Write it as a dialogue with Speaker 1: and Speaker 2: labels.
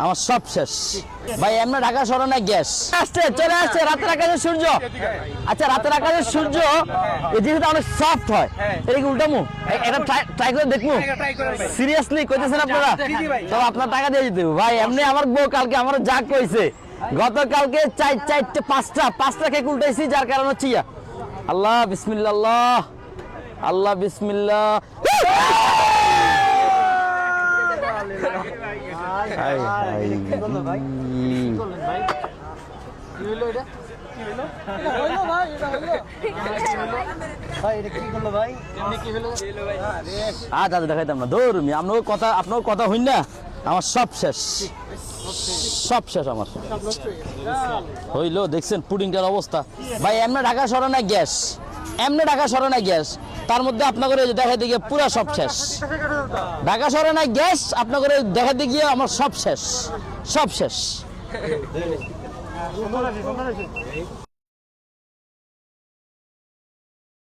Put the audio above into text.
Speaker 1: আমার সব শেষ ভাই। এমনি ঢাকা শহরে না গ্যাস আসছে, চলে আসছে রাতের আকাশে সূর্য। আচ্ছা, রাতের আকাশে সূর্য এই জিনিসটা অনেক সফট হয়, এটা কি উল্টামু? এটা ট্রাই করে দেখবো? সিরিয়াসলি কইতেছেন আপনারা? তো আপনার টাকা দিয়ে দিতে ভাই। এমনি আমার বউ কালকে আমার যা কইছে, গতকালকে চারটে পাঁচটা কেক উল্টাইছি, যার কারণ হচ্ছে ইয়া আল্লাহ বিসমিল্লাহ, আল্লাহ আল্লাহ বিসমিল্লাহ। আচ্ছা দেখাইতাম না, দৌড়মি আপনার কথা হইন না। আমার সব শেষ, সব শেষ আমার হইলো। দেখছেন পুডিংটার অবস্থা ভাই। এমনি ঢাকা শহরে না গ্যাস, এমনি ঢাকা শহরে না গ্যাস, তার মধ্যে আপনাদের দেখাইতে গিয়ে পুরা সব শেষ। ঢাকা শহরে না গ্যাস, আপনাদের দেখাইতে গিয়ে আমার সব শেষ, সব শেষ।